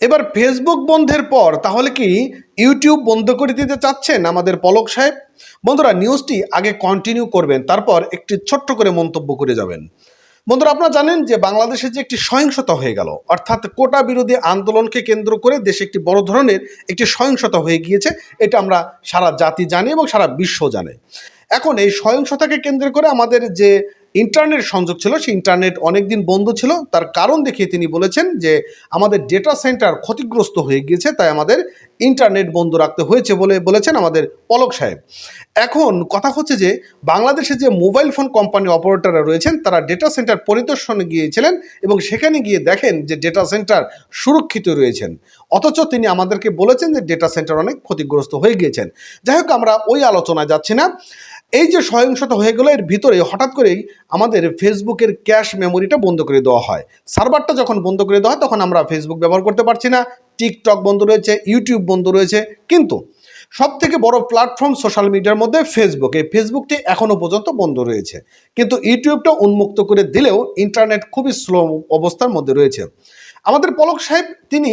এবার ফেসবুক বন্ধের পর তাহলে কি ইউটিউব বন্ধ করে দিতে চাচ্ছেন আমাদের পলক সাহেব? বন্ধুরা, নিউজটি আগে কন্টিনিউ করবেন, তারপর একটি ছোট্ট করে মন্তব্য করে যাবেন। বন্ধুরা, আপনারা জানেন যে বাংলাদেশে যে একটি সহিংসতা হয়ে গেল, অর্থাৎ কোটা বিরোধী আন্দোলনকে কেন্দ্র করে দেশে একটি বড় ধরনের একটি সহিংসতা হয়ে গিয়েছে। এটা আমরা সারা জাতি জানি এবং সারা বিশ্ব জানে। এখন এই সহিংসতাকে কেন্দ্র করে আমাদের যে ইন্টারনেট সংযোগ ছিল, সেই ইন্টারনেট অনেকদিন বন্ধ ছিল। তার কারণ দেখিয়ে তিনি বলেছেন যে আমাদের ডেটা সেন্টার ক্ষতিগ্রস্ত হয়ে গিয়েছে, তাই আমাদের ইন্টারনেট বন্ধ রাখতে হয়েছে বলে বলেছেন আমাদের পলক সাহেব। এখন কথা হচ্ছে যে বাংলাদেশে যে মোবাইল ফোন কোম্পানি অপারেটররা রয়েছেন, তারা ডেটা সেন্টার পরিদর্শনে গিয়েছিলেন এবং সেখানে গিয়ে দেখেন যে ডেটা সেন্টার সুরক্ষিত রয়েছেন, অথচ তিনি আমাদেরকে বলেছেন যে ডেটা সেন্টার অনেক ক্ষতিগ্রস্ত হয়ে গিয়েছেন। যাই হোক, আমরা ওই আলোচনায় যাচ্ছি না। এই যে সহিংসতা হয়ে গেল, এর ভিতরে হঠাৎ করেই আমাদের ফেসবুকের ক্যাশ মেমোরিটা বন্ধ করে দেওয়া হয়। সার্ভারটা যখন বন্ধ করে দেওয়া হয়, তখন আমরা ফেসবুক ব্যবহার করতে পারছি না, টিকটক বন্ধ রয়েছে, ইউটিউব বন্ধ রয়েছে। কিন্তু সব থেকে বড় প্ল্যাটফর্ম সোশ্যাল মিডিয়ার মধ্যে ফেসবুক, এই ফেসবুকটি এখনও পর্যন্ত বন্ধ রয়েছে। কিন্তু ইউটিউবটা উন্মুক্ত করে দিলেও ইন্টারনেট খুবই স্লো অবস্থার মধ্যে রয়েছে। আমাদের পলক সাহেব তিনি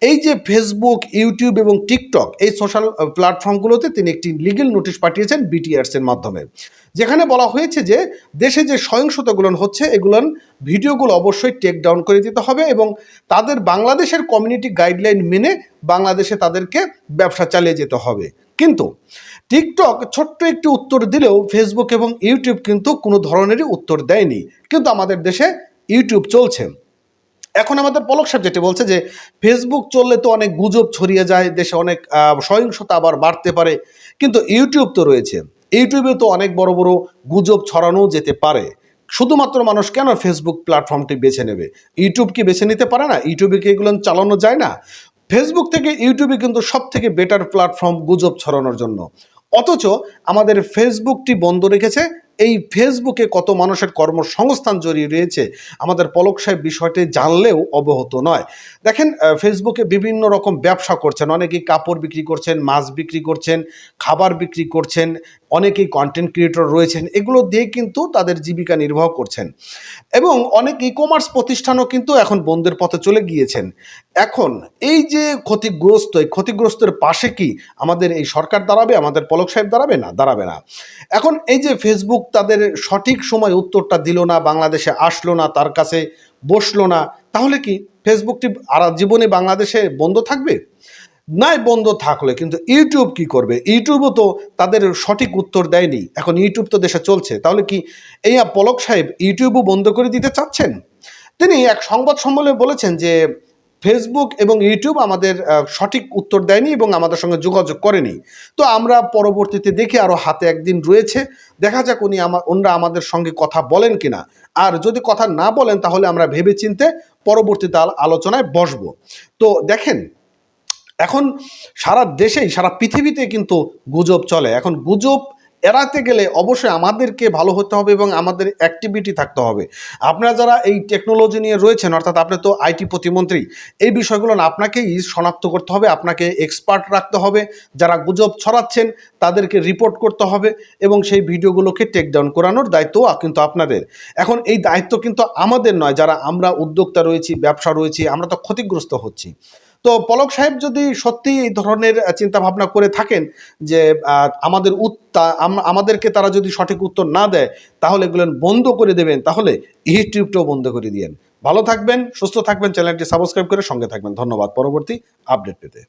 এই যে ফেসবুক, ইউটিউব এবং টিকটক, এই সোশ্যাল প্ল্যাটফর্মগুলোতে তিনি একটি লিগ্যাল নোটিশ পাঠিয়েছেন বিটিআরসির মাধ্যমে, যেখানে বলা হয়েছে যে দেশে যে সহিংসতাগুলো হচ্ছে, এগুলোর ভিডিওগুলো অবশ্যই টেক ডাউন করে দিতে হবে এবং তাদের বাংলাদেশের কমিউনিটি গাইডলাইন মেনে বাংলাদেশে তাদেরকে ব্যবসা চালিয়ে যেতে হবে। কিন্তু টিকটক ছোট্ট একটি উত্তর দিলেও ফেসবুক এবং ইউটিউব কিন্তু কোনো ধরনেরই উত্তর দেয়নি। কিন্তু আমাদের দেশে ইউটিউব চলছে। এখন আমাদের পলক সাহেব যেটি বলছে যে ফেসবুক চললে তো অনেক গুজব ছড়িয়ে যায়, দেশে অনেক সহিংসতা আবার বাড়তে পারে, কিন্তু ইউটিউব তো রয়েছে, ইউটিউবে তো অনেক বড় বড় গুজব ছড়ানো যেতে পারে। শুধুমাত্র মানুষ কেন ফেসবুক প্ল্যাটফর্মটি বেছে নেবে? ইউটিউব কি বেছে নিতে পারে না? ইউটিউবে কি এগুলো চালানো যায় না? ফেসবুক থেকে ইউটিউবে কিন্তু সব থেকে বেটার প্ল্যাটফর্ম গুজব ছড়ানোর জন্য। অথচ আমাদের ফেসবুকটি বন্ধ রেখেছে। এই ফেসবুকে কত মানুষের কর্মসংস্থান জড়িয়ে রয়েছে আমাদের পলক সাহেব বিষয়টি জানলেও অবগত নয়। দেখেন, ফেসবুকে বিভিন্ন রকম ব্যবসা করছেন, অনেকেই কাপড় বিক্রি করছেন, মাছ বিক্রি করছেন, খাবার বিক্রি করছেন, অনেকেই কন্টেন্ট ক্রিয়েটর রয়েছেন, এগুলো দিয়ে কিন্তু তাদের জীবিকা নির্বাহ করছেন এবং অনেক ই কমার্স প্রতিষ্ঠানও কিন্তু এখন বন্ধের পথে চলে গিয়েছেন। এখন এই যে ক্ষতিগ্রস্ত, এই ক্ষতিগ্রস্তের পাশে কি আমাদের এই সরকার দাঁড়াবে, আমাদের পলক সাহেব দাঁড়াবে? না, দাঁড়াবে না। এখন এই যে ফেসবুক তাদের সঠিক সময় উত্তরটা দিল না, বাংলাদেশে আসলো না, তার কাছে বসলো না, তাহলে কি ফেসবুকটি আর জীবনে বাংলাদেশে বন্ধ থাকবে? নাই, বন্ধ থাকলে কিন্তু ইউটিউব কি করবে? ইউটিউবও তো তাদের সঠিক উত্তর দেয়নি। এখন ইউটিউব তো দেশে চলছে, তাহলে কি এই পলক সাহেব ইউটিউবও বন্ধ করে দিতে চাচ্ছেন? তিনি এক সংবাদ সম্মেলনে বলেছেন যে ফেসবুক এবং ইউটিউব আমাদের সঠিক উত্তর দেয়নি এবং আমাদের সঙ্গে যোগাযোগ করেনি। তো আমরা পরবর্তীতে দেখি আরও হাতে একদিন রয়েছে, দেখা যাক ওনারা আমাদের সঙ্গে কথা বলেন কিনা। আর যদি কথা না বলেন তাহলে আমরা ভেবেচিন্তে পরবর্তীতে আলোচনায় বসবো। তো দেখেন, এখন সারা দেশেই, সারা পৃথিবীতে কিন্তু গুজব চলে। এখন গুজব এড়াতে গেলে অবশ্যই আমাদেরকে ভালো হতে হবে এবং আমাদের অ্যাক্টিভিটি থাকতে হবে। আপনারা যারা এই টেকনোলজি নিয়ে রয়েছেন, অর্থাৎ আপনি তো আইটি প্রতিমন্ত্রী, এই বিষয়গুলো না আপনাকেই শনাক্ত করতে হবে, আপনাকে এক্সপার্ট রাখতে হবে। যারা গুজব ছড়াচ্ছেন তাদেরকে রিপোর্ট করতে হবে এবং সেই ভিডিওগুলোকে টেক ডাউন করানোর দায়িত্ব কিন্তু আপনাদের। এখন এই দায়িত্ব কিন্তু আমাদের নয়, যারা আমরা উদ্যোক্তা রয়েছি, ব্যবসা রয়েছি, আমরা তো ক্ষতিগ্রস্ত হচ্ছি। তো পলক সাহেব যদি সত্যি এই ধরনের চিন্তা ভাবনা করে থাকেন যে আমাদেরকে তারা যদি সঠিক উত্তর না দেয় তাহলে এগুলো বন্ধ করে দেবেন, তাহলে ইউটিউবটাও বন্ধ করে দিয়েন। ভালো থাকবেন, সুস্থ থাকবেন, চ্যানেলটি সাবস্ক্রাইব করে সঙ্গে থাকবেন। ধন্যবাদ। পরবর্তী আপডেট পেতে।